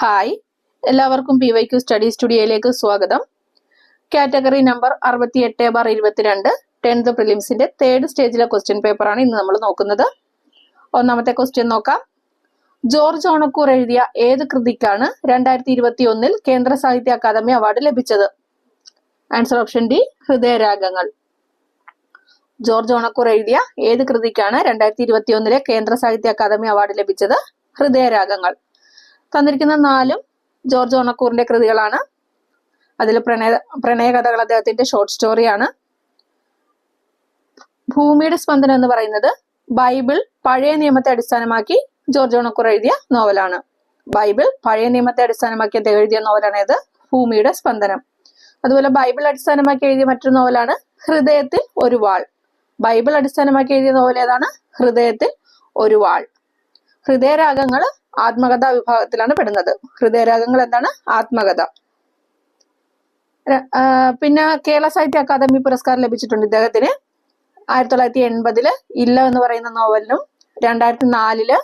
Hi, എല്ലാവർക്കും PYQ study സ്റ്റുഡിയോയിലേക്ക് സ്വാഗതം. കാറ്റഗറി നമ്പർ 68/22 10th പ്രിലിംസിന്റെ തേർഡ് സ്റ്റേജിലെ ക്വസ്റ്റ്യൻ പേപ്പറാണ് ഇന്ന് നമ്മൾ നോക്കുന്നത്. ഒന്നാമത്തെ ക്വസ്റ്റ്യൻ നോക്കാം. ജോർജ് ഓണക്കൂർ എഴുതിയ ഏത് കൃതിക്കാണ് 2021 കേന്ദ്ര സാഹിത്യ അക്കാദമി അവാർഡ് ലഭിച്ചത്? Answer option D, Hridayaragangal. George Onakkoor എഴുതിയ ഏത് കൃതിക്കാണ് 2021 കേന്ദ്ര സാഹിത്യ അക്കാദമി അവാർഡ് ലഭിച്ചത്? ഹൃദയരാഗങ്ങൾ. തന്നിരിക്കുന്ന 4 ജോർജ് ഓണക്കൂറിന്റെ കൃതികളാണ്. അതിൽ പ്രണയകഥകൾ അദ്ദേഹത്തിന്റെ ഷോർട്ട് സ്റ്റോറിയാണ്. ഭൂമിയുടെ സ്പന്ദനം എന്ന് പറയുന്നത് ബൈബിൾ പഴയ നിയമത്തെ അടിസ്ഥാനമാക്കി ജോർജ് ഓണക്കൂർ എഴുതിയ നോവലാണ്. ബൈബിൾ പഴയ നിയമത്തെ അടിസ്ഥാനമാക്കി അദ്ദേഹം എഴുതിയ നോവലാണ് ഏത്? ഭൂമിയുടെ സ്പന്ദനം. അതുപോലെ ബൈബിൾ അടിസ്ഥാനമാക്കി എഴുതിയ മറ്റൊരു നോവലാണ് ഹൃദയത്തിൽ ഒരു വാൾ. ബൈബിൾ അടിസ്ഥാനമാക്കി എഴുതിയ നോവൽ ഏതാണ്? ഹൃദയത്തിൽ ഒരു വാൾ. ഹൃദയരാഗങ്ങൾ ആത്മകഥാ വിഭാഗത്തിലാണ് പെടുന്നത്. ഹൃദയരാഗങ്ങൾ എന്താണ്? ആത്മകഥ. പിന്നെ കേരള സാഹിത്യ അക്കാദമി പുരസ്കാരം ലഭിച്ചിട്ടുണ്ട് ഇദ്ദേഹത്തിന്. 1980 ഇല്ല എന്ന് പറയുന്ന നോവലിനും 2004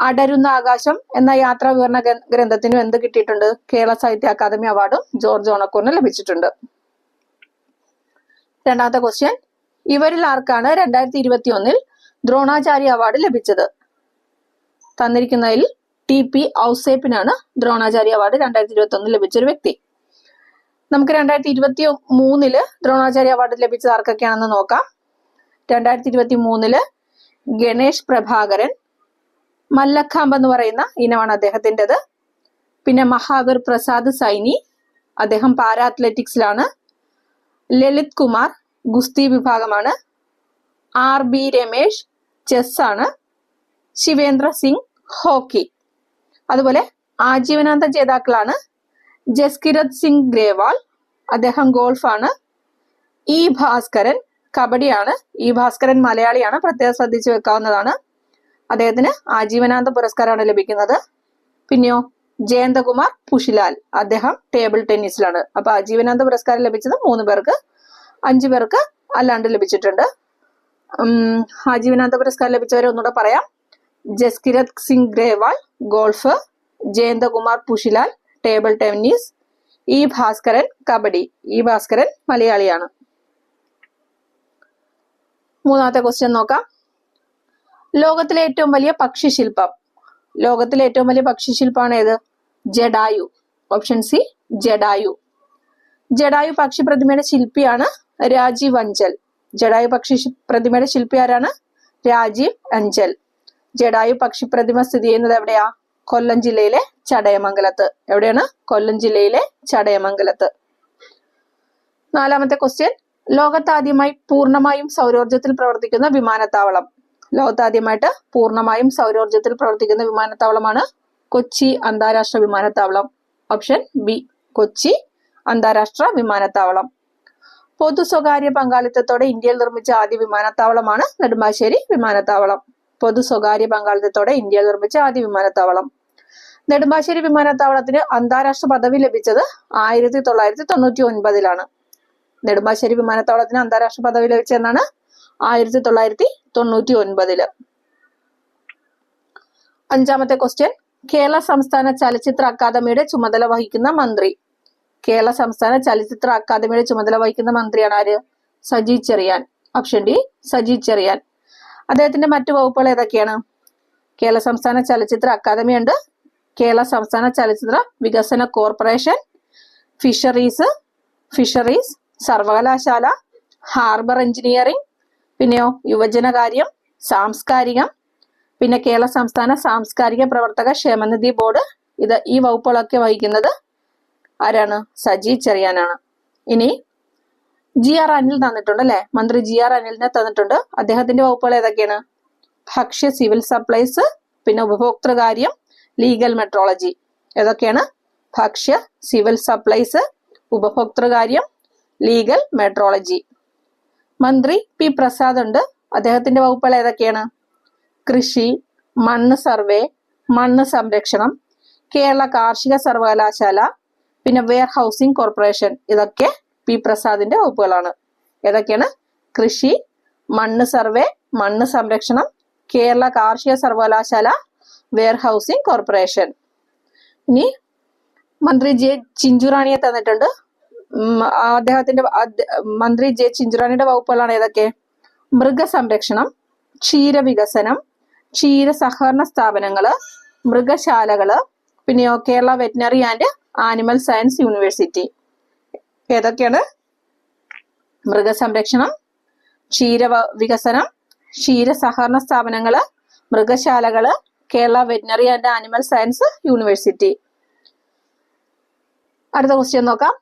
അടരുന്ന ആകാശം എന്ന യാത്രാ വിവരണ ഗ്രന്ഥത്തിനും എന്ത് കിട്ടിയിട്ടുണ്ട്? കേരള സാഹിത്യ അക്കാദമി അവാർഡും ജോർജ് ഓണക്കൂറിന് ലഭിച്ചിട്ടുണ്ട്. രണ്ടാമത്തെ ക്വസ്റ്റ്യൻ. ഇവരിൽ ആർക്കാണ് 2021 ദ്രോണാചാര്യ അവാർഡ് ലഭിച്ചത്? തന്നിരിക്കുന്നതിൽ TP ഔസേപ്പിനാണ് ദ്രോണാചാര്യ അവാർഡ് 2021 ലഭിച്ചൊരു വ്യക്തി. നമുക്ക് 2023 ദ്രോണാചാര്യ അവാർഡ് ലഭിച്ചത് ആർക്കൊക്കെയാണെന്ന് നോക്കാം. 2023 ഗണേഷ് പ്രഭാകരൻ, മല്ലഖാമ്പ് എന്ന് പറയുന്ന ഇനമാണ് അദ്ദേഹത്തിൻ്റെത്. പിന്നെ മഹാവീർ പ്രസാദ് സൈനി, അദ്ദേഹം പാരാ അത്ലറ്റിക്സിലാണ്. ലളിത് കുമാർ ഗുസ്തി വിഭാഗമാണ്. RB രമേശ് ചെസ് ആണ്. ശിവേന്ദ്ര സിംഗ് ഹോക്കി. അതുപോലെ ആജീവനാന്ത ജേതാക്കളാണ് ജസ്കിരത് സിംഗ് ഗ്രേവാൾ, അദ്ദേഹം ഗോൾഫാണ്. E ഭാസ്കരൻ കബഡിയാണ്. E ഭാസ്കരൻ മലയാളിയാണ്, പ്രത്യേകം ശ്രദ്ധിച്ചു വെക്കാവുന്നതാണ്. അദ്ദേഹത്തിന് ആജീവനാന്ത പുരസ്കാരമാണ് ലഭിക്കുന്നത്. പിന്നെയോ ജയന്തകുമാർ പുഷിലാൽ, അദ്ദേഹം ടേബിൾ ടെന്നീസിലാണ്. അപ്പൊ ആജീവനാന്ത പുരസ്കാരം ലഭിച്ചത് 3 പേർക്ക്, 5 പേർക്ക് അല്ലാണ്ട് ലഭിച്ചിട്ടുണ്ട്. ആജീവനാന്ത പുരസ്കാരം ലഭിച്ചവരെ ഒന്നുകൂടെ പറയാം. Jaskirat Singh Grewal golf, Jayanthakumar Pushilal table tennis, E Bhaskaran kabaddi. E Bhaskaran മലയാളിയാണ്. മൂന്നാമത്തെ ക്വസ്റ്റ്യൻ നോക്കാം. ലോകത്തിലെ ഏറ്റവും വലിയ പക്ഷിശില്പം. ലോകത്തിലെ ഏറ്റവും വലിയ പക്ഷിശില്പമാണ് ഏത്? ജഡായു. Option C, Jatayu. ജഡായു പക്ഷി പ്രതിമയുടെ ശില്പിയാണ് രാജീവ് അഞ്ചൽ. ജഡായു പക്ഷി പ്രതിമയുടെ ശില്പി ആരാണ്? രാജീവ് അഞ്ചൽ. ജഡായു പക്ഷി പ്രതിമ സ്ഥിതി ചെയ്യുന്നത് എവിടെയാ? കൊല്ലം ജില്ലയിലെ ചടയമംഗലത്ത്. എവിടെയാണ്? കൊല്ലം ജില്ലയിലെ ചടയമംഗലത്ത്. നാലാമത്തെ ക്വസ്റ്റ്യൻ. ലോകത്താദ്യമായി പൂർണ്ണമായും സൗരോർജ്ജത്തിൽ പ്രവർത്തിക്കുന്ന വിമാനത്താവളം. ലോകത്താദ്യമായിട്ട് പൂർണ്ണമായും സൗരോർജ്ജത്തിൽ പ്രവർത്തിക്കുന്ന വിമാനത്താവളമാണ് കൊച്ചി അന്താരാഷ്ട്ര വിമാനത്താവളം. ഓപ്ഷൻ ബി, കൊച്ചി അന്താരാഷ്ട്ര വിമാനത്താവളം. പൊതു സ്വകാര്യ പങ്കാളിത്തത്തോടെ ഇന്ത്യയിൽ നിർമ്മിച്ച ആദ്യ വിമാനത്താവളമാണ് നെടുമ്പാശ്ശേരി വിമാനത്താവളം. പൊതു സ്വകാര്യ പങ്കാളിത്തത്തോടെ ഇന്ത്യയിൽ നിർമ്മിച്ച ആദ്യ വിമാനത്താവളം. നെടുമ്പാശ്ശേരി വിമാനത്താവളത്തിന് അന്താരാഷ്ട്ര പദവി ലഭിച്ചത് 1999 നെടുമ്പാശ്ശേരി വിമാനത്താവളത്തിന് അന്താരാഷ്ട്ര പദവി ലഭിച്ചതെന്നാണ് 1999. അഞ്ചാമത്തെ ക്വസ്റ്റ്യൻ. കേരള സംസ്ഥാന ചലച്ചിത്ര അക്കാദമിയുടെ ചുമതല വഹിക്കുന്ന മന്ത്രി. കേരള സംസ്ഥാന ചലച്ചിത്ര അക്കാദമിയുടെ ചുമതല വഹിക്കുന്ന മന്ത്രിയാണ് ആര്? സജി ചെറിയാൻ. Option D, Saji Cherian. അദ്ദേഹത്തിന്റെ മറ്റു വകുപ്പുകൾ ഏതൊക്കെയാണ്? കേരള സംസ്ഥാന ചലച്ചിത്ര അക്കാദമി ഉണ്ട്, കേരള സംസ്ഥാന ചലച്ചിത്ര വികസന കോർപ്പറേഷൻ, ഫിഷറീസ്, സർവകലാശാല, ഹാർബർ എഞ്ചിനീയറിംഗ്, പിന്നെയോ യുവജനകാര്യം, സാംസ്കാരികം, പിന്നെ കേരള സംസ്ഥാന സാംസ്കാരിക പ്രവർത്തക ക്ഷേമനിധി ബോർഡ്. ഈ വകുപ്പുകളൊക്കെ വഹിക്കുന്നത് ആരാണ്? സജി ചെറിയാനാണ്. ഇനി GR അനിൽ തന്നിട്ടുണ്ട് അല്ലെ, മന്ത്രി GR അനിലിനെ തന്നിട്ടുണ്ട്. അദ്ദേഹത്തിന്റെ വകുപ്പുകൾ ഏതൊക്കെയാണ്? ഭക്ഷ്യ സിവിൽ സപ്ലൈസ്, പിന്നെ ഉപഭോക്തൃകാര്യം, ലീഗൽ മെട്രോളജി. ഏതൊക്കെയാണ്? ഭക്ഷ്യ സിവിൽ സപ്ലൈസ്, ഉപഭോക്തൃകാര്യം, ലീഗൽ മെട്രോളജി. മന്ത്രി P പ്രസാദ് ഉണ്ട്. അദ്ദേഹത്തിന്റെ വകുപ്പുകൾ ഏതൊക്കെയാണ്? കൃഷി, മണ്ണ് സർവേ, മണ്ണ് സംരക്ഷണം, കേരള കാർഷിക സർവകലാശാല, പിന്നെ വെയർ ഹൗസിംഗ് കോർപ്പറേഷൻ. ഇതൊക്കെ P പ്രസാദിന്റെ വകുപ്പുകളാണ്. ഏതൊക്കെയാണ്? കൃഷി, മണ്ണ് സർവേ, മണ്ണ് സംരക്ഷണം, കേരള കാർഷിക സർവകലാശാല, വെയർ ഹൗസിംഗ് കോർപ്പറേഷൻ. ഇനി മന്ത്രി ജെ ചിഞ്ചുറാണിയെ തന്നിട്ടുണ്ട്. അദ്ദേഹത്തിന്റെ മന്ത്രി ജെ ചിഞ്ചുറാണിയുടെ വകുപ്പുകളാണ് ഏതൊക്കെ? മൃഗസംരക്ഷണം, ക്ഷീരവികസനം, ക്ഷീര സഹകരണ സ്ഥാപനങ്ങള്, മൃഗശാലകള്, പിന്നെയോ Kerala veterinary and animal science university. ഏതൊക്കെയാണ്? മൃഗസംരക്ഷണം, ക്ഷീരവികസനം, ക്ഷീര സഹകരണ സ്ഥാപനങ്ങള്, മൃഗശാലകള്, Kerala veterinary and animal science university. അടുത്ത ക്വസ്റ്റ്യൻ നോക്കാം.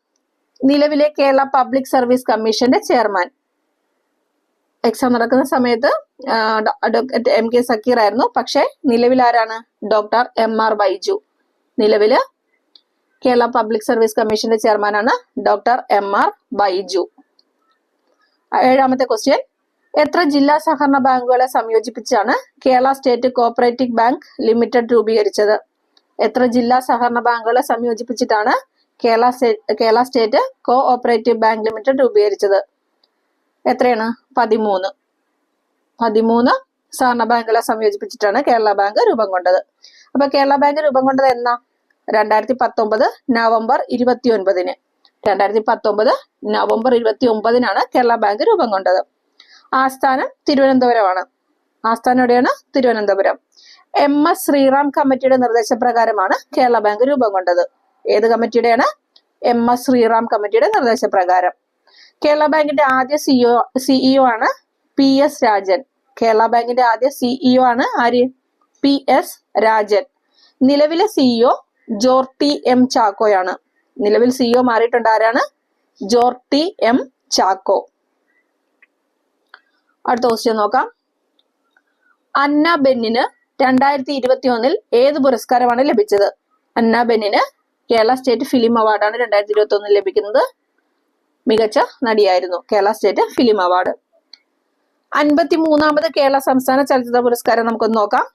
നിലവിലെ കേരള പബ്ലിക് സർവീസ് കമ്മീഷന്റെ ചെയർമാൻ. എക്സാം നടക്കുന്ന സമയത്ത് അഡ്വക്കേറ്റ് എം കെ സക്കീർ ആയിരുന്നു. പക്ഷെ നിലവിൽ ആരാണ്? Doctor M R Baiju. നിലവില് കേരള പബ്ലിക് സർവീസ് കമ്മീഷന്റെ ചെയർമാനാണ് ഡോക്ടർ എം ആർ ബൈജു. ഏഴാമത്തെ ക്വസ്റ്റ്യൻ. എത്ര ജില്ലാ സഹകരണ ബാങ്കുകളെ സംയോജിപ്പിച്ചാണ് Kerala state cooperative bank limited രൂപീകരിച്ചത്? എത്ര ജില്ലാ സഹകരണ ബാങ്കുകളെ സംയോജിപ്പിച്ചിട്ടാണ് Kerala state cooperative bank limited രൂപീകരിച്ചത്? എത്രയാണ്? 13. 13 സഹകരണ ബാങ്കുകളെ സംയോജിപ്പിച്ചിട്ടാണ് കേരള ബാങ്ക് രൂപം കൊണ്ടത്. അപ്പൊ കേരള ബാങ്ക് രൂപം കൊണ്ടത് എന്നാ? 2019 നവംബർ 29. 2019 നവംബർ 29 കേരള ബാങ്ക് രൂപം കൊണ്ടത്. ആസ്ഥാനം തിരുവനന്തപുരമാണ്. ആസ്ഥാനം എവിടെയാണ്? തിരുവനന്തപുരം. MS ശ്രീറാം കമ്മിറ്റിയുടെ നിർദ്ദേശപ്രകാരമാണ് കേരള ബാങ്ക് രൂപം കൊണ്ടത്. ഏത് കമ്മിറ്റിയുടെയാണ്? MS ശ്രീറാം കമ്മിറ്റിയുടെ നിർദ്ദേശപ്രകാരം. കേരള ബാങ്കിന്റെ ആദ്യ സിഇഒ ആണ് PS രാജൻ. കേരള ബാങ്കിന്റെ ആദ്യ സിഇഒ ആണ് ആര്? PS രാജൻ. നിലവിലെ സിഇഒ ജോർട്ടി M ചാക്കോയാണ്. നിലവിൽ സിഇഒ മാറിയിട്ടുണ്ട്. ആരാണ്? ജോർട്ടി M ചാക്കോ. അടുത്ത ക്വസ്റ്റ്യൻ നോക്കാം. അന്ന ബെന്നിന് 2021 ഏത് പുരസ്കാരമാണ് ലഭിച്ചത്? അന്ന ബെന്നിന് കേരള സ്റ്റേറ്റ് ഫിലിം അവാർഡാണ് 2021 ലഭിക്കുന്നത്. മികച്ച നടിയായിരുന്നു. Kerala state film award. 53ാമത് കേരള സംസ്ഥാന ചലച്ചിത്ര പുരസ്കാരം നമുക്കൊന്ന് നോക്കാം.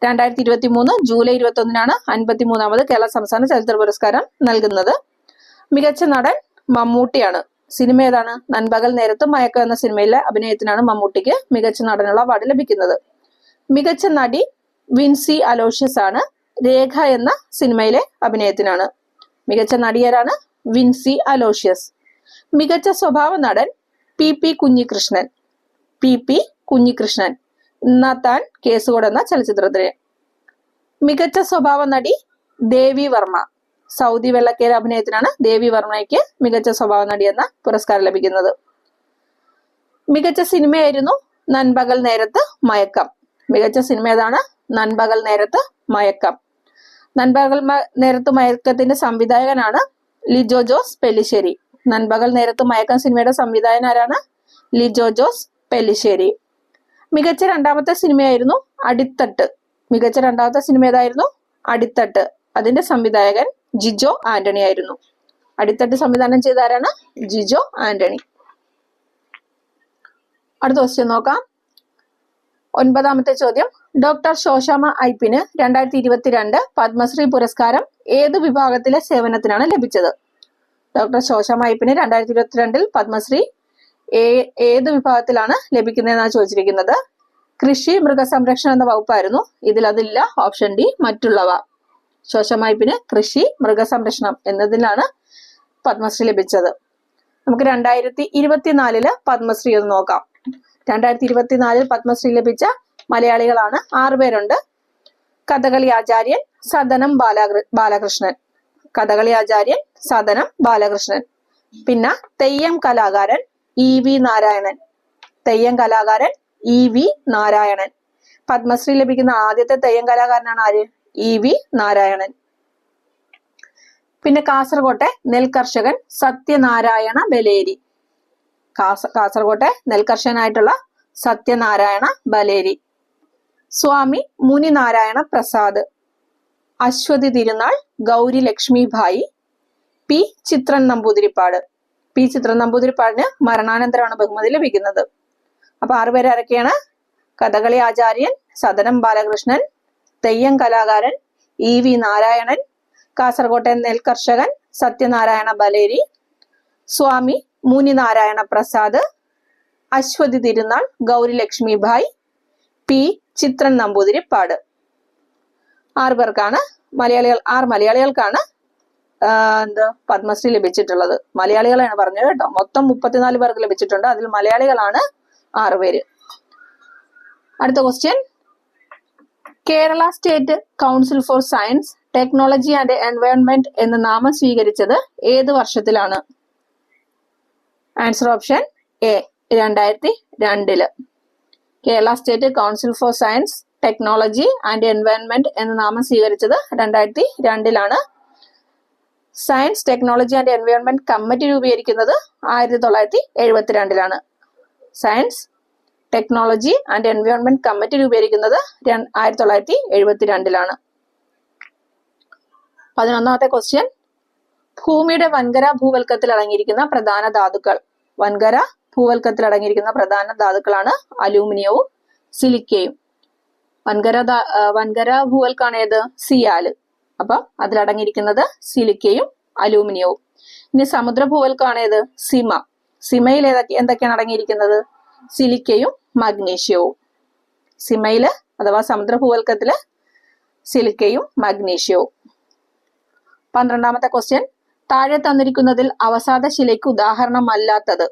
2023 ജൂലൈ 21 53ാമത് കേരള സംസ്ഥാന ചലച്ചിത്ര പുരസ്കാരം നൽകുന്നത്. മികച്ച നടൻ മമ്മൂട്ടിയാണ്. സിനിമ ഏതാണ്? നൻപകൽ നേരത്ത് മയക്കം എന്ന സിനിമയിലെ അഭിനയത്തിനാണ് മമ്മൂട്ടിക്ക് മികച്ച നടനുള്ള അവാർഡ് ലഭിക്കുന്നത്. മികച്ച നടി വിൻസി അലോഷ്യസ് ആണ്. രേഖ എന്ന സിനിമയിലെ അഭിനയത്തിനാണ്. മികച്ച നടിയാരാണ്? വിൻസി അലോഷ്യസ്. മികച്ച സ്വഭാവ നടൻ PP കുഞ്ഞികൃഷ്ണൻ. PP കുഞ്ഞികൃഷ്ണൻ. ഇന്നാത്താൻ കേസുകോട് എന്ന ചലച്ചിത്രത്തിന്. മികച്ച സ്വഭാവ നടി ദേവി വർമ്മ. സൗദി വെള്ളക്കേര അഭിനയത്തിനാണ് ദേവി വർമ്മയ്ക്ക് മികച്ച സ്വഭാവ നടി എന്ന പുരസ്കാരം ലഭിക്കുന്നത്. മികച്ച സിനിമയായിരുന്നു നൻപകൽ നേരത്ത് മയക്കം. മികച്ച സിനിമ ഏതാണ്? നൻപകൽ നേരത്ത് മയക്കം. നൻപകൽ നേരത്ത് മയക്കത്തിന്റെ സംവിധായകനാണ് ലിജോ ജോസ് പെല്ലിശ്ശേരി. നൻപകൽ നേരത്ത് മയക്കം സിനിമയുടെ സംവിധായകൻ ആരാണ്? ലിജോ ജോസ് പെല്ലിശ്ശേരി. മികച്ച രണ്ടാമത്തെ സിനിമയായിരുന്നു അടിത്തട്ട്. മികച്ച രണ്ടാമത്തെ സിനിമ ഏതായിരുന്നു? അടിത്തട്ട്. അതിന്റെ സംവിധായകൻ ജിജോ ആന്റണി ആയിരുന്നു. അടിത്തട്ട് സംവിധാനം ചെയ്ത ആരാണ്? ജിജോ ആന്റണി. അടുത്ത ക്വസ്റ്റ്യൻ നോക്കാം. 9ാമത്തെ ചോദ്യം. ഡോക്ടർ ശോശാമ്മ ഐപ്പിന് 2022 പത്മശ്രീ പുരസ്കാരം ഏത് വിഭാഗത്തിലെ സേവനത്തിനാണ് ലഭിച്ചത്? ഡോക്ടർ ശോശാമ്മ ഐപ്പിന് 2022 പത്മശ്രീ ഏത് വിഭാഗത്തിലാണ് ലഭിക്കുന്നതെന്നാണ് ചോദിച്ചിരിക്കുന്നത്. കൃഷി മൃഗസംരക്ഷണം എന്ന വകുപ്പായിരുന്നു. ഇതിൽ അതില്ല. ഓപ്ഷൻ ഡി മറ്റുള്ളവ. ശോശാമ്മ ഐപ്പിന് കൃഷി മൃഗസംരക്ഷണം എന്നതിലാണ് പത്മശ്രീ ലഭിച്ചത്. നമുക്ക് 2024 പത്മശ്രീ ഒന്ന് നോക്കാം. 2024 പത്മശ്രീ ലഭിച്ച മലയാളികളാണ് 6 പേരുണ്ട്. കഥകളി ആചാര്യൻ സദനം ബാലകൃഷ്ണൻ. കഥകളി ആചാര്യൻ സദനം ബാലകൃഷ്ണൻ. പിന്നെ തെയ്യം കലാകാരൻ EV നാരായണൻ. തെയ്യം കലാകാരൻ EV നാരായണൻ. പത്മശ്രീ ലഭിക്കുന്ന ആദ്യത്തെ തെയ്യം കലാകാരനാണ് ആര്? EV നാരായണൻ. പിന്നെ കാസർകോട്ടെ നെൽകർഷകൻ സത്യനാരായണ ബലേരി. കാസർകോട്ടെ നെൽകർഷകനായിട്ടുള്ള സത്യനാരായണ ബലേരി. സ്വാമി മുനിനാരായണ പ്രസാദ്. അശ്വതി തിരുനാൾ ഗൗരി ലക്ഷ്മിഭായി. P ചിത്രൻ നമ്പൂതിരിപ്പാട്. P ചിത്രൻ നമ്പൂതിരിപ്പാടിന് മരണാനന്തരമാണ് ബഹുമതി ലഭിക്കുന്നത്. അപ്പൊ 6 പേര് ആരൊക്കെയാണ്? കഥകളി ആചാര്യൻ സദനം ബാലകൃഷ്ണൻ, തെയ്യം കലാകാരൻ EV നാരായണൻ, കാസർകോട്ടെ നെൽകർഷകൻ സത്യനാരായണ ബലേരി, സ്വാമി മുനിനാരായണ പ്രസാദ്, അശ്വതി തിരുനാൾ ഗൗരി ലക്ഷ്മിഭായ്, P ചിത്രൻ നമ്പൂതിരിപ്പാട്. 6 പേർക്കാണ് 6 മലയാളികൾക്കാണ് എന്ത് പത്മശ്രീ ലഭിച്ചിട്ടുള്ളത്. മലയാളികളാണ് പറഞ്ഞത് കേട്ടോ. മൊത്തം 34 പേർക്ക് ലഭിച്ചിട്ടുണ്ട്. അതിൽ മലയാളികളാണ് 6 പേര്. അടുത്ത question, Kerala state council for science, technology and environment എന്ന നാമം സ്വീകരിച്ചത് ഏത് വർഷത്തിലാണ്? Answer option A 2002. Kerala state council for science, technology and environment എന്ന നാമം സ്വീകരിച്ചത് 2002. Science, technology and environment committee രൂപീകരിക്കുന്നത് 1972. Science, technology and environment committee രൂപീകരിക്കുന്നത് 1972. 11ാമത്തെ ക്വസ്റ്റ്യൻ, ഭൂമിയുടെ വൻകര ഭൂവൽക്കത്തിൽ അടങ്ങിയിരിക്കുന്ന പ്രധാന ധാതുക്കൾ. വൻകര ഭൂവൽക്കത്തിൽ അടങ്ങിയിരിക്കുന്ന പ്രധാന ധാതുക്കളാണ് അലൂമിനിയവും സിലിക്കയും. വൻകര ഭൂവൽക്കാണ് ഏത്? സിയാല്. അപ്പം അതിലടങ്ങിയിരിക്കുന്നത് സിലിക്കയും അലൂമിനിയവും. ഇനി സമുദ്ര ഭൂവൽക്കാണ് ഏത്? സിമ. സിമയിൽ എന്തൊക്കെയാണ് അടങ്ങിയിരിക്കുന്നത്? സിലിക്കയും മഗ്നീഷ്യവും. സിമയില് അഥവാ സമുദ്ര ഭൂവൽക്കത്തില് സിലിക്കയും മഗ്നീഷ്യവും. 12ാമത്തെ ക്വസ്റ്റ്യൻ, താഴെ തന്നിരിക്കുന്നതിൽ അവസാദ ശിലയ്ക്ക് ഉദാഹരണമല്ലാത്തത്.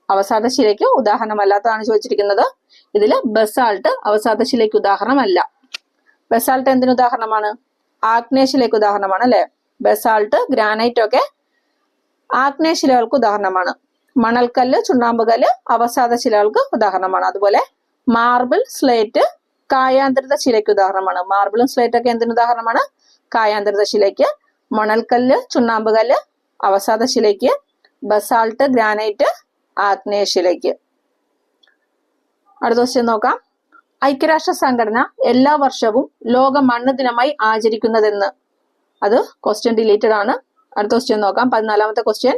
അവസാദ ശിലയ്ക്ക് ഉദാഹരണമല്ലാത്തതാണ് ചോദിച്ചിരിക്കുന്നത്. ഇതില് ബസാൾട്ട് അവസാദ ശിലയ്ക്ക് ഉദാഹരണമല്ല. ബസാൾട്ട് എന്തിനു ഉദാഹരണമാണ്? ആഗ്നേയശിലയ്ക്ക് ഉദാഹരണമാണ് അല്ലെ. ബസാൾട്ട്, ഗ്രാനൈറ്റ് ഒക്കെ ആഗ്നേയശിലകൾക്ക് ഉദാഹരണമാണ്. മണൽക്കല്ല്, ചുണ്ണാമ്പുകല്ല് അവസാദ ശിലകൾക്ക് ഉദാഹരണമാണ്. അതുപോലെ മാർബിൾ, സ്ലേറ്റ് കായാന്തരിത ശിലയ്ക്ക് ഉദാഹരണമാണ്. മാർബിളും സ്ലേറ്റ് ഒക്കെ എന്തിനു ഉദാഹരണമാണ്? കായാന്തരിത ശിലയ്ക്ക്. മണൽക്കല്ല്, ചുണ്ണാമ്പുകല്ല് അവസാദ ശിലയ്ക്ക്. ബസാൾട്ട്, ഗ്രാനൈറ്റ് ആഗ്നേയശിലയ്ക്ക്. അടുത്ത ക്വസ്റ്റ്യൻ നോക്കാം. ഐക്യരാഷ്ട്ര സംഘടന എല്ലാ വർഷവും ലോക മണ്ണ് ദിനമായി ആചരിക്കുന്നതെന്ന്. അത് ക്വസ്റ്റ്യൻ ഡിലീറ്റഡ് ആണ്. അടുത്ത ക്വസ്റ്റ്യൻ നോക്കാം. 14ാമത്തെ ക്വസ്റ്റ്യൻ,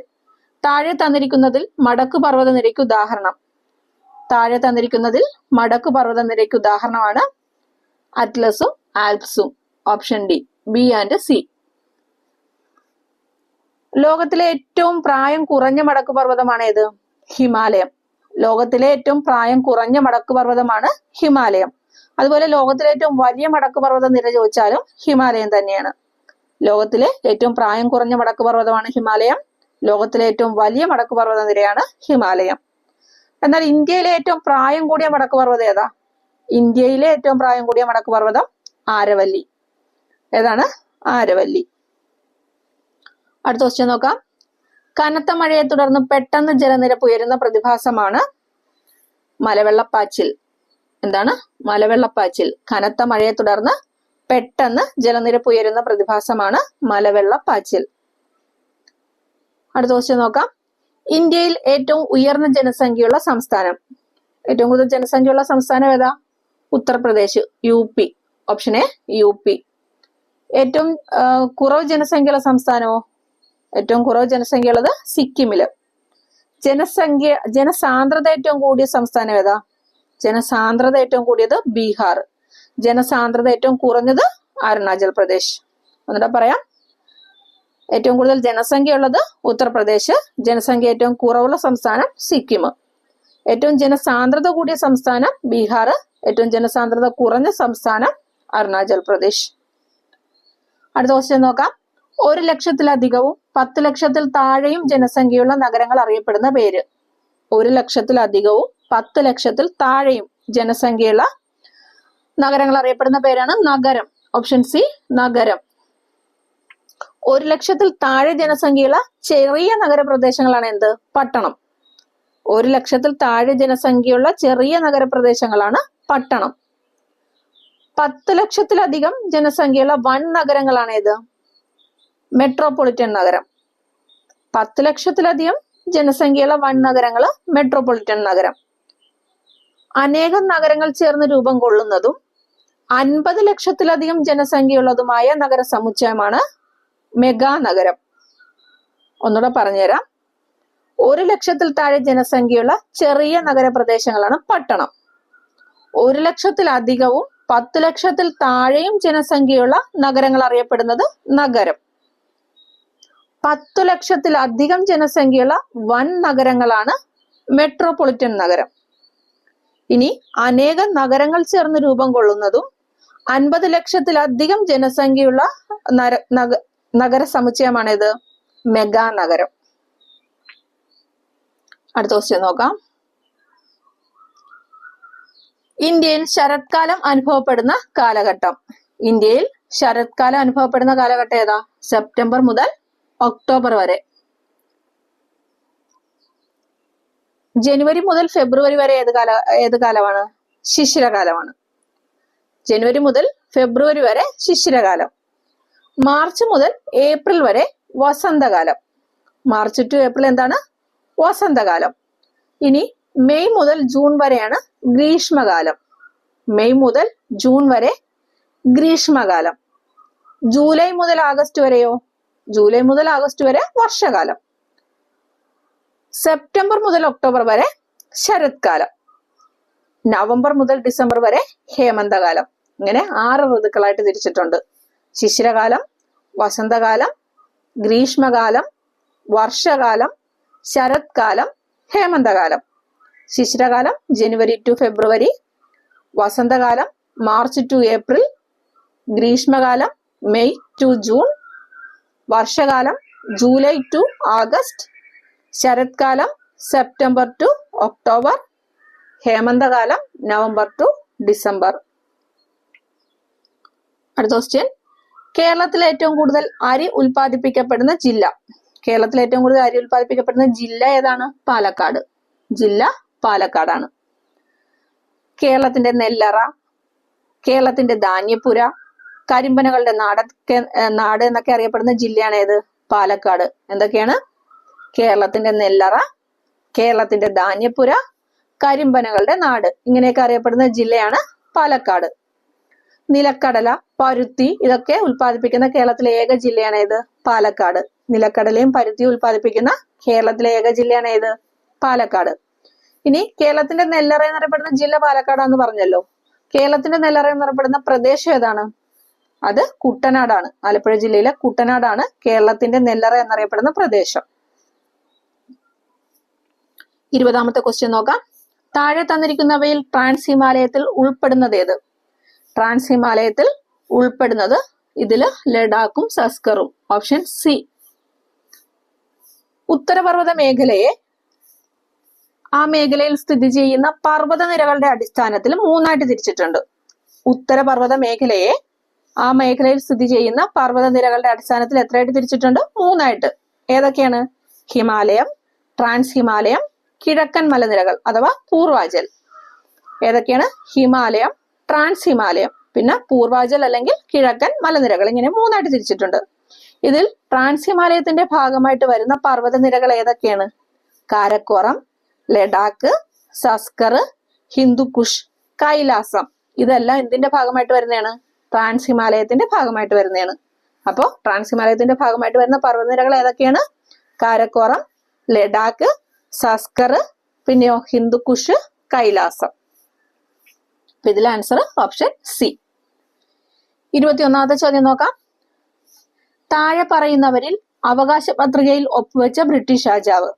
താഴെ തന്നിരിക്കുന്നതിൽ മടക്കു പർവ്വത നിരയ്ക്ക് ഉദാഹരണം. താഴെ തന്നിരിക്കുന്നതിൽ മടക്കു പർവ്വത നിരയ്ക്ക് ഉദാഹരണമാണ് അറ്റ്ലസും ആൽപ്സും. Option D, B and C. ലോകത്തിലെ ഏറ്റവും പ്രായം കുറഞ്ഞ മടക്കു പർവ്വതമാണ് ഏത്? ഹിമാലയം. ലോകത്തിലെ ഏറ്റവും പ്രായം കുറഞ്ഞ മടക്കു പർവ്വതമാണ് ഹിമാലയം. അതുപോലെ ലോകത്തിലെ ഏറ്റവും വലിയ മടക്കു പർവ്വത നിര ചോദിച്ചാലും ഹിമാലയം തന്നെയാണ്. ലോകത്തിലെ ഏറ്റവും പ്രായം കുറഞ്ഞ മടക്കു പർവ്വതമാണ് ഹിമാലയം. ലോകത്തിലെ ഏറ്റവും വലിയ മടക്കു പർവ്വത നിരയാണ് ഹിമാലയം. എന്നാൽ ഇന്ത്യയിലെ ഏറ്റവും പ്രായം കൂടിയ മടക്കു പർവ്വതം ഏതാ? ഇന്ത്യയിലെ ഏറ്റവും പ്രായം കൂടിയ മടക്കു പർവ്വതം ആരവല്ലി. ഏതാണ്? ആരവല്ലി. അടുത്ത ക്വസ്റ്റ്യൻ നോക്കാം. കനത്ത മഴയെ തുടർന്ന് പെട്ടെന്ന് ജലനിരപ്പ് ഉയരുന്ന പ്രതിഭാസമാണ് മലവെള്ളപ്പാച്ചിൽ. എന്താണ്? മലവെള്ളപ്പാച്ചിൽ. കനത്ത മഴയെ തുടർന്ന് പെട്ടെന്ന് ജലനിരപ്പ് ഉയരുന്ന പ്രതിഭാസമാണ് മലവെള്ളപ്പാച്ചിൽ. അടുത്ത ക്വസ്റ്റ്യൻ നോക്കാം. ഇന്ത്യയിൽ ഏറ്റവും ഉയർന്ന ജനസംഖ്യയുള്ള സംസ്ഥാനം. ഏറ്റവും കൂടുതൽ ജനസംഖ്യയുള്ള സംസ്ഥാനം ഏതാ? Uttar Pradesh, UP. Option A, UP. ഏറ്റവും കുറവ് ജനസംഖ്യയുള്ള സംസ്ഥാനമോ? ഏറ്റവും കുറവ് ജനസംഖ്യയുള്ളത് സിക്കിമില്. ജനസാന്ദ്രത ഏറ്റവും കൂടിയ സംസ്ഥാനം ഏതാ? ജനസാന്ദ്രത ഏറ്റവും കൂടിയത് ബീഹാർ. ജനസാന്ദ്രത ഏറ്റവും കുറഞ്ഞത് അരുണാചൽ പ്രദേശ്. എന്നിട്ട് പറയാം. ഏറ്റവും കൂടുതൽ ജനസംഖ്യ ഉള്ളത് ഉത്തർപ്രദേശ്. ജനസംഖ്യ ഏറ്റവും കുറവുള്ള സംസ്ഥാനം സിക്കിം. ഏറ്റവും ജനസാന്ദ്രത കൂടിയ സംസ്ഥാനം ബീഹാർ. ഏറ്റവും ജനസാന്ദ്രത കുറഞ്ഞ സംസ്ഥാനം അരുണാചൽ പ്രദേശ്. അടുത്ത ക്വസ്റ്റ്യൻ നോക്കാം. 1 ലക്ഷത്തിലധികവും 10 ലക്ഷത്തിൽ താഴെയും ജനസംഖ്യയുള്ള നഗരങ്ങൾ അറിയപ്പെടുന്ന പേര്. 1 ലക്ഷത്തിലധികവും 10 ലക്ഷത്തിൽ താഴെയും ജനസംഖ്യയുള്ള നഗരങ്ങൾ അറിയപ്പെടുന്ന പേരാണ് നഗരം. ഓപ്ഷൻ സി, നഗരം. 1 ലക്ഷത്തിൽ താഴെ ജനസംഖ്യയുള്ള ചെറിയ നഗരപ്രദേശങ്ങളാണ് എന്ത്? പട്ടണം. 1 ലക്ഷത്തിൽ താഴെ ജനസംഖ്യയുള്ള ചെറിയ നഗരപ്രദേശങ്ങളാണ് പട്ടണം. 10 ലക്ഷത്തിലധികം ജനസംഖ്യയുള്ള വൻ നഗരങ്ങളാണ് ഏത്? മെട്രോപൊളിറ്റൻ നഗരം. 10 ലക്ഷത്തിലധികം ജനസംഖ്യയുള്ള വൻ നഗരങ്ങള് മെട്രോപൊളിറ്റൻ നഗരം. അനേകം നഗരങ്ങൾ ചേർന്ന് രൂപം കൊള്ളുന്നതും 50 ലക്ഷത്തിലധികം ജനസംഖ്യയുള്ളതുമായ നഗര സമുച്ചയമാണ് മെഗാ നഗരം. ഒന്നുകൂടെ പറഞ്ഞുതരാം. 1 ലക്ഷത്തിൽ താഴെ ജനസംഖ്യയുള്ള ചെറിയ നഗരപ്രദേശങ്ങളാണ് പട്ടണം. 1 ലക്ഷത്തിലധികവും 10 ലക്ഷത്തിൽ താഴെയും ജനസംഖ്യയുള്ള നഗരങ്ങൾ അറിയപ്പെടുന്നത് നഗരം. 10 ലക്ഷത്തിലധികം ജനസംഖ്യയുള്ള വൻ നഗരങ്ങളാണ് മെട്രോപൊളിറ്റൻ നഗരം. ഇനി അനേകം നഗരങ്ങൾ ചേർന്ന് രൂപം കൊള്ളുന്നതും 50 ലക്ഷത്തിലധികം ജനസംഖ്യയുള്ള നഗര സമുച്ചയമാണേത്? മെഗാ നഗരം. അടുത്ത ക്വസ്റ്റ്യൻ നോക്കാം. ഇന്ത്യയിൽ ശരത്കാലം അനുഭവപ്പെടുന്ന കാലഘട്ടം. ഇന്ത്യയിൽ ശരത്കാലം അനുഭവപ്പെടുന്ന കാലഘട്ടം ഏതാ? സെപ്റ്റംബർ മുതൽ ഒക്ടോബർ വരെ. ജനുവരി മുതൽ ഫെബ്രുവരി വരെ ഏത് കാലമാണ്? ശിശിരകാലമാണ്. ജനുവരി മുതൽ ഫെബ്രുവരി വരെ ശിശിരകാലം. മാർച്ച് മുതൽ ഏപ്രിൽ വരെ വസന്തകാലം. മാർച്ച് ടു ഏപ്രിൽ എന്താണ്? വസന്തകാലം. ഇനി മെയ് മുതൽ ജൂൺ വരെയാണ് ഗ്രീഷ്മകാലം. മെയ് മുതൽ ജൂൺ വരെ ഗ്രീഷ്മകാലം. ജൂലൈ മുതൽ ആഗസ്റ്റ് വരെയോ? ജൂലൈ മുതൽ ആഗസ്റ്റ് വരെ വർഷകാലം. സെപ്റ്റംബർ മുതൽ ഒക്ടോബർ വരെ ശരത്കാലം. നവംബർ മുതൽ ഡിസംബർ വരെ ഹേമന്തകാലം. ഇങ്ങനെ 6 ഋതുക്കളായിട്ട് തിരിച്ചിട്ടുണ്ട്. ശിശിരകാലം, വസന്തകാലം, ഗ്രീഷ്മകാലം, വർഷകാലം, ശരത്കാലം, ഹേമന്തകാലം. ശിശിരകാലം ജനുവരി ടു ഫെബ്രുവരി, വസന്തകാലം മാർച്ച് ടു ഏപ്രിൽ, ഗ്രീഷ്മകാലം മെയ് ടു ജൂൺ, വർഷകാലം ജൂലൈ ടു ആഗസ്റ്റ്, ശരത്കാലം സെപ്റ്റംബർ ടു ഒക്ടോബർ, ഹേമന്തകാലം നവംബർ ടു ഡിസംബർ. അടുത്ത ക്വസ്റ്റ്യൻ. കേരളത്തിൽ ഏറ്റവും കൂടുതൽ അരി ഉൽപ്പാദിപ്പിക്കപ്പെടുന്ന ജില്ല. കേരളത്തിൽ ഏറ്റവും കൂടുതൽ അരി ഉൽപ്പാദിപ്പിക്കപ്പെടുന്ന ജില്ല ഏതാണ്? പാലക്കാട്. ജില്ല പാലക്കാടാണ്. കേരളത്തിന്റെ നെല്ലറ, കേരളത്തിന്റെ ധാന്യപ്പുര, കരിമ്പനകളുടെ നാട് എന്നൊക്കെ അറിയപ്പെടുന്ന ജില്ലയാണ് ഏത്? പാലക്കാട്. എന്തൊക്കെയാണ്? കേരളത്തിന്റെ നെല്ലറ, കേരളത്തിന്റെ ധാന്യപ്പുര, കരിമ്പനകളുടെ നാട്, ഇങ്ങനെയൊക്കെ അറിയപ്പെടുന്ന ജില്ലയാണ് പാലക്കാട്. നിലക്കടല, പരുത്തി ഇതൊക്കെ ഉൽപ്പാദിപ്പിക്കുന്ന കേരളത്തിലെ ഏക ജില്ലയാണ് ഏത്? പാലക്കാട്. നിലക്കടലയും പരുത്തിയും ഉൽപ്പാദിപ്പിക്കുന്ന കേരളത്തിലെ ഏക ജില്ലയാണ് ഏത്? പാലക്കാട്. ഇനി കേരളത്തിന്റെ നെല്ലറ എന്നറിയപ്പെടുന്ന ജില്ല പാലക്കാടാന്ന് പറഞ്ഞല്ലോ. കേരളത്തിന്റെ നെല്ലറ എന്നറിയപ്പെടുന്ന പ്രദേശം ഏതാണ്? അത് കുട്ടനാടാണ്. ആലപ്പുഴ ജില്ലയിലെ കുട്ടനാടാണ് കേരളത്തിന്റെ നെല്ലറ എന്നറിയപ്പെടുന്ന പ്രദേശം. 20ാമത്തെ ക്വസ്റ്റ്യൻ നോക്കാം. താഴെ തന്നിരിക്കുന്നവയിൽ ട്രാൻസ് ഹിമാലയത്തിൽ ഉൾപ്പെടുന്നത് ഏത്? ട്രാൻസ് ഹിമാലയത്തിൽ ഉൾപ്പെടുന്നത് ഇതില് ലഡാക്കും സസ്കറും. Option C. ഉത്തരപർവ്വത മേഖലയെ ആ മേഖലയിൽ സ്ഥിതി ചെയ്യുന്ന പർവ്വതനിരകളുടെ അടിസ്ഥാനത്തിൽ 3ആയിട്ട് തിരിച്ചിട്ടുണ്ട്. ഉത്തരപർവ്വത മേഖലയെ ആ മേഖലയിൽ സ്ഥിതി ചെയ്യുന്ന പർവ്വതനിരകളുടെ അടിസ്ഥാനത്തിൽ എത്രയായിട്ട് തിരിച്ചിട്ടുണ്ട്? 3ആയിട്ട്. ഏതൊക്കെയാണ്? ഹിമാലയം, ട്രാൻസ് ഹിമാലയം, കിഴക്കൻ മലനിരകൾ അഥവാ പൂർവാചൽ. ഏതൊക്കെയാണ്? ഹിമാലയം, ട്രാൻസ് ഹിമാലയം, പിന്നെ പൂർവാചൽ അല്ലെങ്കിൽ കിഴക്കൻ മലനിരകൾ. ഇങ്ങനെ 3ആയിട്ട് തിരിച്ചിട്ടുണ്ട്. ഇതിൽ ട്രാൻസ് ഹിമാലയത്തിന്റെ ഭാഗമായിട്ട് വരുന്ന പർവ്വതനിരകൾ ഏതൊക്കെയാണ്? കാരക്കോറം, ലഡാക്ക്, സസ്കർ, ഹിന്ദുക്കുഷ്, കൈലാസം. ഇതെല്ലാം എന്തിന്റെ ഭാഗമായിട്ട് വരുന്നതാണ്? ട്രാൻസ് ഹിമാലയത്തിന്റെ ഭാഗമായിട്ട് വരുന്നതാണ്. അപ്പോ ട്രാൻസ് ഹിമാലയത്തിന്റെ ഭാഗമായിട്ട് വരുന്ന പർവ്വതനിരകൾ ഏതൊക്കെയാണ്? കാരക്കോറം, ലഡാക്ക്, സസ്കർ, പിന്നെയോ ഹിന്ദുക്കുഷ്, കൈലാസം. ഇതിലെ ആൻസർ ഓപ്ഷൻ സി. 21ാമത്തെ ചോദ്യം നോക്കാം. താഴെ പറയുന്നവരിൽ അവകാശ പത്രികയിൽ ഒപ്പുവെച്ച ബ്രിട്ടീഷ് രാജാവ്.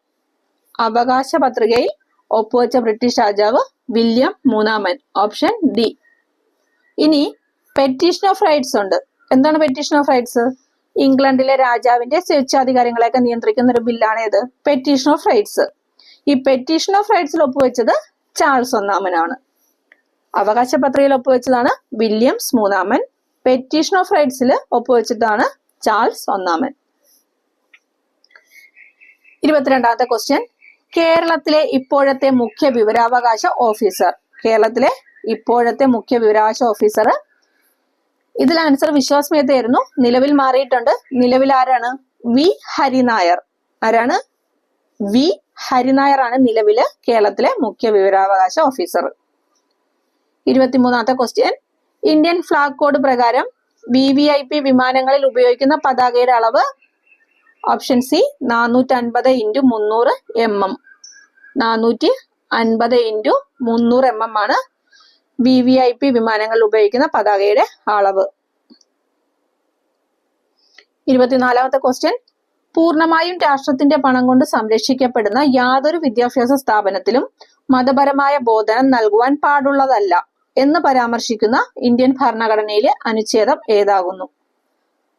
അവകാശ പത്രികയിൽ ഒപ്പുവെച്ച ബ്രിട്ടീഷ് രാജാവ് വില്യം മൂന്നാമൻ. Option D. ഇനി പെറ്റീഷൻ ഓഫ് റൈറ്റ്സ് ഉണ്ട്. എന്താണ് പെറ്റീഷൻ ഓഫ് റൈറ്റ്സ്? ഇംഗ്ലണ്ടിലെ രാജാവിന്റെ സ്വേച്ഛാധികാരങ്ങളെയൊക്കെ നിയന്ത്രിക്കുന്ന ഒരു ബില്ലാണ് ഏത്? Petition of rights. ഈ പെറ്റീഷൻ ഓഫ് റൈറ്റ്സിൽ ഒപ്പുവെച്ചത് ചാൾസ് ഒന്നാമനാണ്. അവകാശ പത്രികയിൽ ഒപ്പുവെച്ചതാണ് വില്യംസ് മൂന്നാമൻ. പെറ്റീഷൻ ഓഫ് റൈറ്റ്സിൽ ഒപ്പുവെച്ചതാണ് ചാൾസ് ഒന്നാമൻ. 22ാമത്തെ ക്വസ്റ്റ്യൻ. കേരളത്തിലെ ഇപ്പോഴത്തെ മുഖ്യ വിവരാവകാശ ഓഫീസർ. കേരളത്തിലെ ഇപ്പോഴത്തെ മുഖ്യ വിവരാവകാശ ഓഫീസർ. ഇതിൽ ആൻസർ വിശ്വാസ് മേത്തയായിരുന്നു. നിലവിൽ മാറിയിട്ടുണ്ട്. നിലവിൽ ആരാണ്? വി ഹരിനായർ. ആരാണ്? വി ഹരിനായർ ആണ് നിലവില് കേരളത്തിലെ മുഖ്യ വിവരാവകാശ ഓഫീസർ. 23ാമത്തെ ക്വസ്റ്റ്യൻ. ഇന്ത്യൻ ഫ്ലാഗ് കോഡ് പ്രകാരം VVIP വിമാനങ്ങളിൽ ഉപയോഗിക്കുന്ന പതാകയുടെ അളവ്. Option C 450 × 300 mm. 450 × 300 mm ആണ് VVIP വിമാനങ്ങളിൽ ഉപയോഗിക്കുന്ന പതാകയുടെ അളവ്. 24ാമത്തെ ക്വസ്റ്റ്യൻ. പൂർണ്ണമായും രാഷ്ട്രത്തിന്റെ പണം കൊണ്ട് സംരക്ഷിക്കപ്പെടുന്ന യാതൊരു വിദ്യാഭ്യാസ സ്ഥാപനത്തിലും മതപരമായ ബോധനം നൽകുവാൻ പാടുള്ളതല്ല എന്ന് പരാമർശിക്കുന്ന ഇന്ത്യൻ ഭരണഘടനയിലെ അനുച്ഛേദം ഏതാകുന്നു?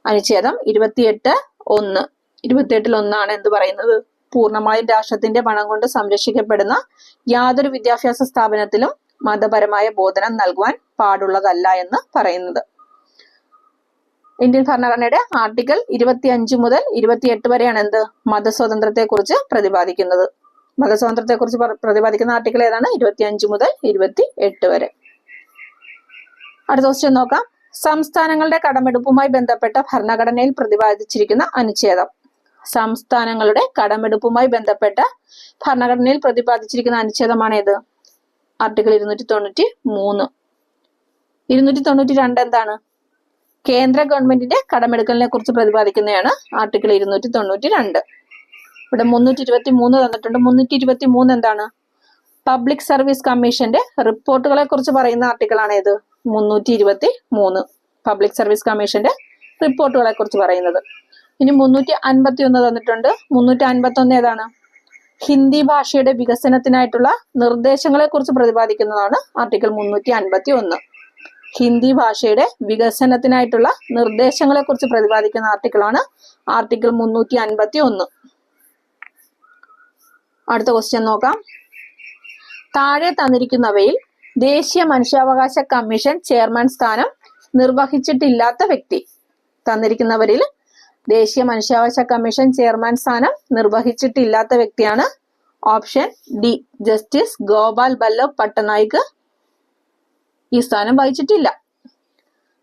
അനുച്ഛേദം 28(1). 28-1 എന്ത് പറയുന്നത്? പൂർണ്ണമായും രാഷ്ട്രത്തിന്റെ പണം കൊണ്ട് സംരക്ഷിക്കപ്പെടുന്ന യാതൊരു വിദ്യാഭ്യാസ സ്ഥാപനത്തിലും മതപരമായ ബോധനം നൽകുവാൻ പാടുള്ളതല്ല എന്ന് പറയുന്നത്. ഇന്ത്യൻ ഭരണഘടനയുടെ ആർട്ടിക്കിൾ 25 മുതൽ 28 വരെയാണ് എന്ത്? മതസ്വാതന്ത്ര്യത്തെ കുറിച്ച് പ്രതിപാദിക്കുന്നത്. മതസ്വാതന്ത്ര്യത്തെ കുറിച്ച് പ്രതിപാദിക്കുന്ന ആർട്ടിക്കിൾ ഏതാണ്? 25 മുതൽ 28 വരെ. അടുത്ത ക്വസ്റ്റ്യൻ നോക്കാം. സംസ്ഥാനങ്ങളുടെ കടമെടുപ്പുമായി ബന്ധപ്പെട്ട ഭരണഘടനയിൽ പ്രതിപാദിച്ചിരിക്കുന്ന അനുച്ഛേദം. സംസ്ഥാനങ്ങളുടെ കടമെടുപ്പുമായി ബന്ധപ്പെട്ട ഭരണഘടനയിൽ പ്രതിപാദിച്ചിരിക്കുന്ന അനുച്ഛേദമാണ് ഏത്? ആർട്ടിക്കിൾ 293. 292 എന്താണ്? കേന്ദ്ര ഗവൺമെന്റിന്റെ കടമെടുക്കലിനെ കുറിച്ച് പ്രതിപാദിക്കുന്നതാണ് ആർട്ടിക്കിൾ 292. ഇവിടെ 323 തന്നിട്ടുണ്ട്. 323 എന്താണ്? പബ്ലിക് സർവീസ് കമ്മീഷന്റെ റിപ്പോർട്ടുകളെ കുറിച്ച് പറയുന്ന ആർട്ടിക്കിൾ ആണ് ഏത്? 323. പബ്ലിക് സർവീസ് കമ്മീഷന്റെ റിപ്പോർട്ടുകളെ കുറിച്ച് പറയുന്നത്. ഇനി 351 തന്നിട്ടുണ്ട്. 351 ഏതാണ്? ഹിന്ദി ഭാഷയുടെ വികസനത്തിനായിട്ടുള്ള നിർദ്ദേശങ്ങളെ കുറിച്ച് പ്രതിപാദിക്കുന്നതാണ് ആർട്ടിക്കിൾ 351. ഹിന്ദി ഭാഷയുടെ വികസനത്തിനായിട്ടുള്ള നിർദ്ദേശങ്ങളെ കുറിച്ച് പ്രതിപാദിക്കുന്ന ആർട്ടിക്കിളാണ് ആർട്ടിക്കിൾ 351. അടുത്ത ക്വസ്റ്റ്യൻ നോക്കാം. താഴെ തന്നിരിക്കുന്നവയിൽ ദേശീയ മനുഷ്യാവകാശ കമ്മീഷൻ ചെയർമാൻ സ്ഥാനം നിർവഹിച്ചിട്ടില്ലാത്ത വ്യക്തി. തന്നിരിക്കുന്നവരിൽ ദേശീയ മനുഷ്യാവകാശ കമ്മീഷൻ ചെയർമാൻ സ്ഥാനം നിർവഹിച്ചിട്ടില്ലാത്ത വ്യക്തിയാണ് option D, justice Gopal Ballabh പട്ടനായിക് ഈ സ്ഥാനം വഹിച്ചിട്ടില്ല.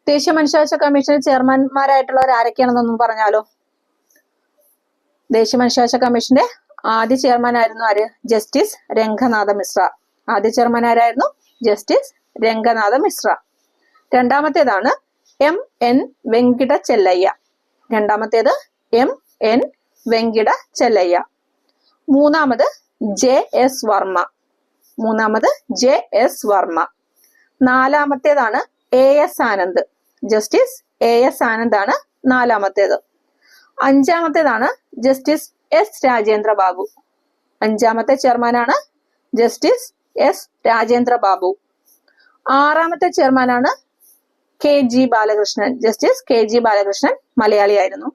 ദേശീയ മനുഷ്യാവകാശ കമ്മീഷൻ ചെയർമാൻമാരായിട്ടുള്ളവർ ആരൊക്കെയാണെന്നൊന്നും പറഞ്ഞാലോ? ദേശീയ മനുഷ്യാവകാശ കമ്മീഷന്റെ ആദ്യ ചെയർമാൻ ആയിരുന്നു ആര്? ജസ്റ്റിസ് രംഗനാഥ മിശ്ര. ആദ്യ ചെയർമാൻ ആരായിരുന്നു? ജസ്റ്റിസ് രംഗനാഥ മിശ്ര. രണ്ടാമത്തേതാണ് M.N. വെങ്കിട ചെല്ലയ്യ. രണ്ടാമത്തേത് M.N. വെങ്കിട ചെല്ലയ്യ. മൂന്നാമത് J.S. വർമ്മ. മൂന്നാമത് J.S. വർമ്മ. നാലാമത്തേതാണ് A.S. Anand. Justice A.S. Anand ആണ് നാലാമത്തേത്. അഞ്ചാമത്തേതാണ് ജസ്റ്റിസ് S. രാജേന്ദ്ര ബാബു. അഞ്ചാമത്തെ ചെയർമാനാണ് ജസ്റ്റിസ് S. രാജേന്ദ്ര ബാബു. ആറാമത്തെ ചെയർമാനാണ് K.G. Balakrishnan. Justice K.G. Balakrishnan മലയാളിയായിരുന്നു.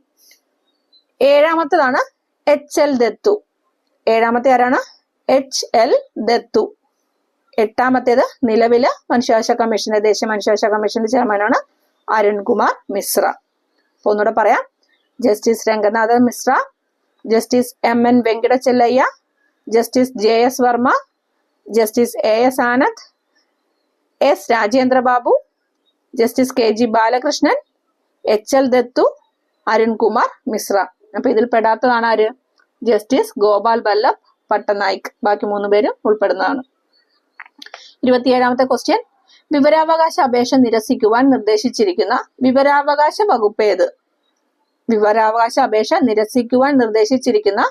ഏഴാമത്തേതാണ് H.L. ദത്തു. ഏഴാമത്തെ ആരാണ്? H.L. ദത്തു. എട്ടാമത്തേത് നിലവിലെ മനുഷ്യാവകാശ കമ്മീഷന്റെ ദേശീയ മനുഷ്യാവകാശ കമ്മീഷന്റെ ചെയർമാനാണ് അരുൺകുമാർ മിശ്ര. അപ്പൊ ഒന്നുകൂടെ പറയാം. Justice Ranganath Mishra, justice M.N. Venkata Chellaiah, justice J.S. Varma, justice A.S. Anand, S. Rajendra Babu, justice K.G. Balakrishnan, H.L. ദത്തു, അരുൺകുമാർ മിശ്ര. അപ്പൊ ഇതിൽ പെടാത്തതാണ് ആര്? ജസ്റ്റിസ് ഗോപാൽ ബല്ലഭ് പട്ടനായിക്. ബാക്കി 3 പേരും ഉൾപ്പെടുന്നതാണ്. 27ാമത്തെ ക്വസ്റ്റ്യൻ. വിവരാവകാശ അപേക്ഷ നിരസിക്കുവാൻ നിർദ്ദേശിച്ചിരിക്കുന്ന വിവരാവകാശ വകുപ്പ് ഏത്? വിവരാവകാശ അപേക്ഷ നിരസിക്കുവാൻ നിർദ്ദേശിച്ചിരിക്കുന്ന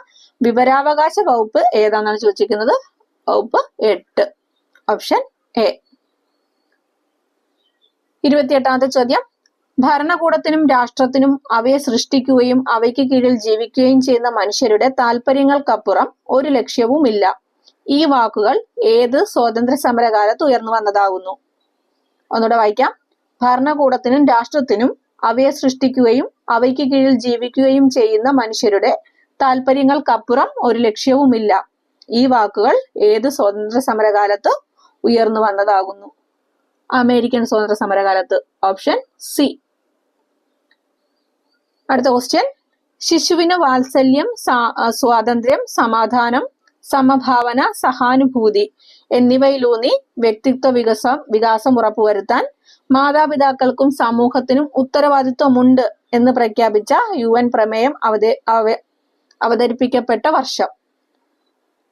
വിവരാവകാശ വകുപ്പ് ഏതാണെന്നാണ് ചോദിച്ചിരിക്കുന്നത്. വകുപ്പ് 8, ഓപ്ഷൻ എ. 28ാമത്തെ ചോദ്യം. ഭരണകൂടത്തിനും രാഷ്ട്രത്തിനും അവയെ സൃഷ്ടിക്കുകയും അവയ്ക്ക് കീഴിൽ ജീവിക്കുകയും ചെയ്യുന്ന മനുഷ്യരുടെ താല്പര്യങ്ങൾക്കപ്പുറം ഒരു ലക്ഷ്യവുമില്ല. ഈ വാക്കുകൾ ഏത് സ്വാതന്ത്ര്യ സമരകാലത്ത് ഉയർന്നു വന്നതാകുന്നു? ഒന്നുകൂടെ വായിക്കാം. ഭരണകൂടത്തിനും രാഷ്ട്രത്തിനും അവയെ സൃഷ്ടിക്കുകയും അവയ്ക്ക് കീഴിൽ ജീവിക്കുകയും ചെയ്യുന്ന മനുഷ്യരുടെ താല്പര്യങ്ങൾക്കപ്പുറം ഒരു ലക്ഷ്യവുമില്ല. ഈ വാക്കുകൾ ഏത് സ്വാതന്ത്ര്യ സമരകാലത്ത് ഉയർന്നു വന്നതാകുന്നു? അമേരിക്കൻ സ്വാതന്ത്ര്യ സമരകാലത്ത്. Option C. അടുത്ത ക്വസ്റ്റ്യൻ. ശിശുവിന് വാത്സല്യം, സ്വാതന്ത്ര്യം, സമാധാനം, സമഭാവന, സഹാനുഭൂതി എന്നിവയിലൂന്നി വ്യക്തിത്വ വികാസം ഉറപ്പുവരുത്താൻ മാതാപിതാക്കൾക്കും സമൂഹത്തിനും ഉത്തരവാദിത്വമുണ്ട് എന്ന് പ്രഖ്യാപിച്ച UN പ്രമേയം അവതരിപ്പിക്കപ്പെട്ട വർഷം.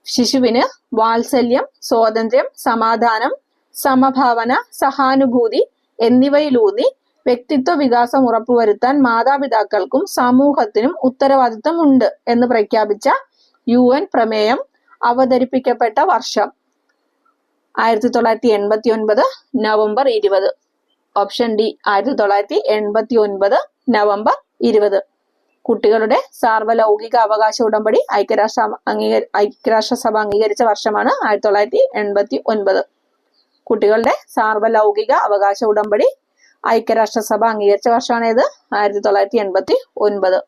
ശിശുവിന് വാത്സല്യം, സ്വാതന്ത്ര്യം, സമാധാനം, സമഭാവന, സഹാനുഭൂതി എന്നിവയിലൂന്നി വ്യക്തിത്വ വികാസം ഉറപ്പുവരുത്താൻ മാതാപിതാക്കൾക്കും സമൂഹത്തിനും ഉത്തരവാദിത്വമുണ്ട് എന്ന് പ്രഖ്യാപിച്ച UN പ്രമേയം അവതരിപ്പിക്കപ്പെട്ട വർഷം. 1989 നവംബർ 20. Option D. 1989 നവംബർ 20. കുട്ടികളുടെ സാർവലൗകിക അവകാശ ഉടമ്പടി ഐക്യരാഷ്ട്രസഭ അംഗീകരിച്ച വർഷമാണ് 1989. കുട്ടികളുടെ സാർവലൗകിക അവകാശ ഉടമ്പടി ഐക്യരാഷ്ട്രസഭ അംഗീകരിച്ച വർഷമാണ് ഏത്? 1989.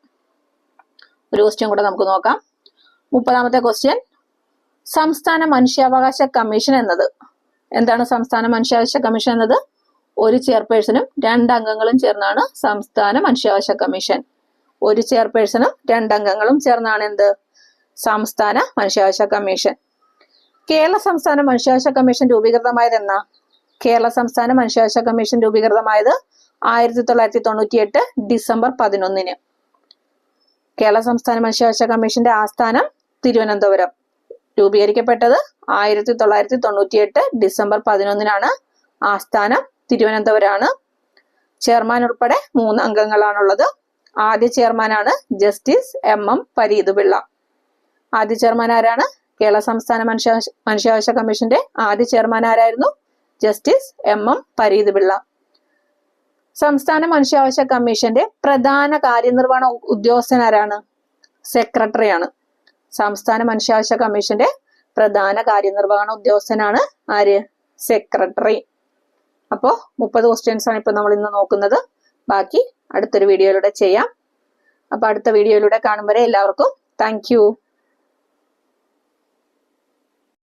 ഒരു ക്വസ്റ്റ്യൻ കൂടെ നമുക്ക് നോക്കാം. 30ാമത്തെ ക്വസ്റ്റ്യൻ, സംസ്ഥാന മനുഷ്യാവകാശ കമ്മീഷൻ എന്നത് എന്താണ്? സംസ്ഥാന മനുഷ്യാവകാശ കമ്മീഷൻ എന്നത് ഒരു ചെയർപേഴ്സണും 2 അംഗങ്ങളും ചേർന്നാണ് സംസ്ഥാന മനുഷ്യാവകാശ കമ്മീഷൻ. ഒരു ചെയർപേഴ്സണും 2 അംഗങ്ങളും ചേർന്നാണ് എന്ത്? സംസ്ഥാന മനുഷ്യാവകാശ കമ്മീഷൻ. കേരള സംസ്ഥാന മനുഷ്യാവകാശ കമ്മീഷൻ രൂപീകൃതമായത് എന്നാ? കേരള സംസ്ഥാന മനുഷ്യാവകാശ കമ്മീഷൻ രൂപീകൃതമായത് 1998 ഡിസംബർ 11. കേരള സംസ്ഥാന മനുഷ്യാവകാശ കമ്മീഷന്റെ ആസ്ഥാനം തിരുവനന്തപുരം. രൂപീകരിക്കപ്പെട്ടത് 1998 ഡിസംബർ 11. ആസ്ഥാനം തിരുവനന്തപുരമാണ്. ചെയർമാൻ ഉൾപ്പെടെ 3 അംഗങ്ങളാണുള്ളത്. ആദ്യ ചെയർമാനാണ് ജസ്റ്റിസ് MM പരീത് പിള്ള. ആദ്യ ചെയർമാൻ ആരാണ്? കേരള സംസ്ഥാന മനുഷ്യാവകാശ കമ്മീഷന്റെ ആദ്യ ചെയർമാൻ ആരായിരുന്നു? Justice MM Pareeth Pillai. സംസ്ഥാന മനുഷ്യാവകാശ കമ്മീഷന്റെ പ്രധാന കാര്യനിർവഹണ ഉദ്യോഗസ്ഥൻ ആരാണ്? സെക്രട്ടറിയാണ്. സംസ്ഥാന മനുഷ്യാവകാശ കമ്മീഷന്റെ പ്രധാന കാര്യനിർവഹണ ഉദ്യോഗസ്ഥനാണ് ആര്? സെക്രട്ടറി. അപ്പോ 30 ക്വസ്റ്റ്യൻസ് ആണ് ഇപ്പൊ നമ്മൾ ഇന്ന് നോക്കുന്നത്. ബാക്കി അടുത്തൊരു വീഡിയോയിലൂടെ ചെയ്യാം. അപ്പൊ അടുത്ത വീഡിയോയിലൂടെ കാണും വരെ എല്ലാവർക്കും താങ്ക് യു.